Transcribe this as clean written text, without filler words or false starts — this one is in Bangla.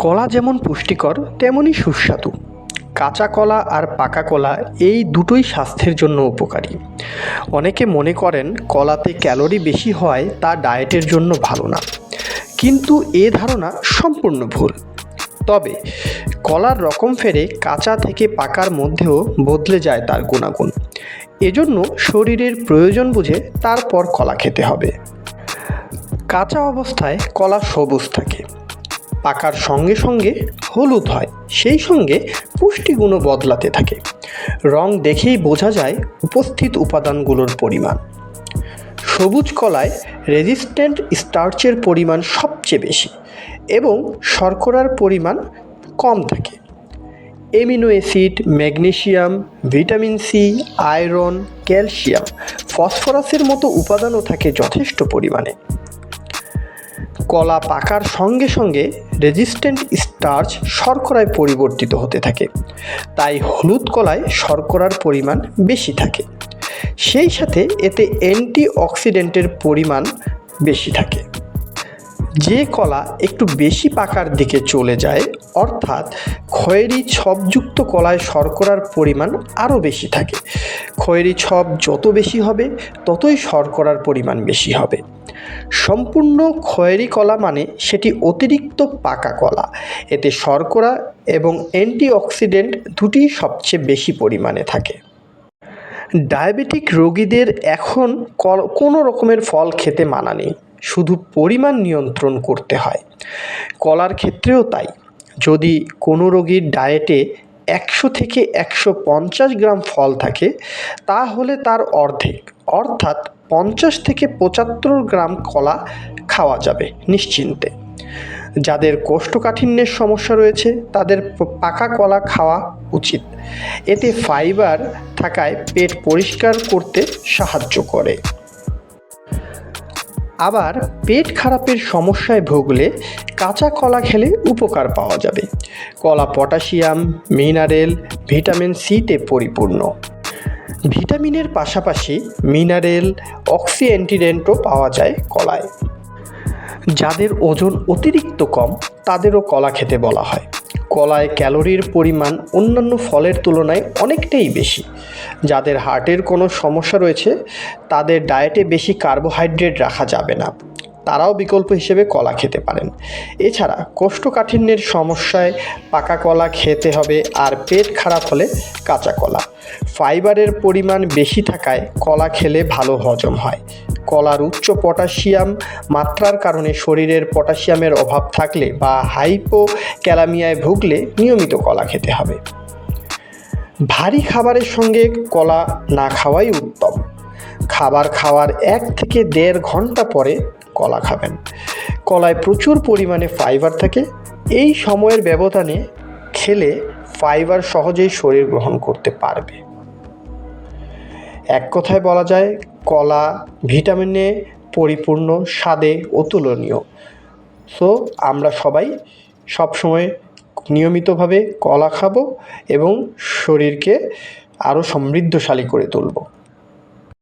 কলা যেমন পুষ্টিকর তেমনই সুস্বাদু। কাঁচা কলা আর পাকা কলা এই দুটোই স্বাস্থ্যের জন্য উপকারী। অনেকে মনে করেন কলাতে ক্যালোরি বেশি হওয়ায় তা ডায়েটের জন্য ভালো না, কিন্তু এ ধারণা সম্পূর্ণ ভুল। তবে কলার রকম ফেরে কাঁচা থেকে পাকার মধ্যেও বদলে যায় তার গুণাগুণ। এজন্য শরীরের প্রয়োজন বুঝে তারপর কলা খেতে হবে। কাঁচা অবস্থায় কলা সবুজ থাকে, পাকার সঙ্গে সঙ্গে হলুদ হয়, সেই সঙ্গে পুষ্টিগুণও বদলাতে থাকে। রং দেখেই বোঝা যায় উপস্থিত উপাদানগুলোর পরিমাণ। সবুজ কলায় রেজিস্ট্যান্ট স্টার্চের পরিমাণ সবচেয়ে বেশি এবং শর্করার পরিমাণ কম থাকে। Amino acid, magnesium, vitamin C, iron, calcium, ফসফরাসের মতো উপাদানও থাকে যথেষ্ট পরিমাণে। কলা পাকার সঙ্গে সঙ্গে রেজিস্ট্যান্ট স্টার্চ শর্করায় পরিবর্তিত হতে থাকে, তাই হলুদ কলায় শর্করার পরিমাণ বেশি থাকে। সেই সাথে এতে অ্যান্টিঅক্সিডেন্টের পরিমাণ বেশি থাকে। যে কলা একটু বেশি পাকার দিকে চলে যায়, অর্থাৎ খয়েরি ছোপযুক্ত কলায় শর্করার পরিমাণ আরও বেশি থাকে। খয়েরি ছোপ যত বেশি হবে ততই শর্করার পরিমাণ বেশি হবে। সম্পূর্ণ খয়েরি কলা মানে সেটি অতিরিক্ত পাকা কলা। এতে শর্করা এবং অ্যান্টিঅক্সিডেন্ট দুটিই সবচেয়ে বেশি পরিমাণে থাকে। ডায়াবেটিক রোগীদের এখন কোনো রকমের ফল খেতে মানা নেই, শুধু পরিমাণ নিয়ন্ত্রণ করতে হয়। কলার ক্ষেত্রেও তাই। যদি কোনো রোগীর ডায়েটে 100 থেকে 150 গ্রাম ফল থাকে, তাহলে তার অর্ধেক অর্থাৎ 50 থেকে 75 গ্রাম কলা খাওয়া যাবে নিশ্চিন্তে। যাদের কোষ্ঠকাঠিন্যের সমস্যা রয়েছে তাদের পাকা কলা খাওয়া উচিত। এতে ফাইবার থাকায় পেট পরিষ্কার করতে সাহায্য করে। আবার পেট খারাপের সমস্যায় ভুগলে কাঁচা কলা খেলে উপকার পাওয়া যাবে। কলা পটাশিয়াম, মিনারেল, ভিটামিন সিতে পরিপূর্ণ। ভিটামিনের পাশাপাশি মিনারেল, অক্সিঅ্যান্টিডেন্টও পাওয়া যায় কলায়। যাদের ওজন অতিরিক্ত কম তাদেরও কলা খেতে বলা হয়। কলায় ক্যালোরির পরিমাণ অন্যান্য ফলের তুলনায় অনেকটাই বেশি। যাদের হার্টের কোনো সমস্যা রয়েছে তাদের ডায়েটে বেশি কার্বোহাইড্রেট রাখা যাবে না, তারাও বিকল্প হিসেবে কলা খেতে পারেন। এছাড়া কোষ্ঠকাঠিন্যের সমস্যায় পাকা কলা খেতে হবে, আর পেট খারাপ হলে কাঁচা কলা। ফাইবারের পরিমাণ বেশি থাকায় কলা খেলে ভালো হজম হয়। কলার উচ্চ পটাশিয়াম মাত্রার কারণে শরীরের পটাশিয়ামের অভাব থাকলে বা হাইপোক্যালামিয়ায় ভুগলে নিয়মিত কলা খেতে হবে। ভারী খাবারের সঙ্গে কলা না খাওয়াই উত্তম। খাবার খাওয়ার 1 থেকে 1.5 ঘন্টা পরে কলা খাবেন। কলায় প্রচুর পরিমাণে ফাইবার থাকে। এই সময়ের ব্যবধানে খেলে ফাইবার সহজেই শরীর গ্রহণ করতে পারবে। এক কথায় বলা যায় কলা ভিটামিনে পরিপূর্ণ, স্বাদে অতুলনীয়। সো আমরা সবাই সবসময় নিয়মিতভাবে কলা খাবো এবং শরীরকে আরও সমৃদ্ধশালী করে তুলব।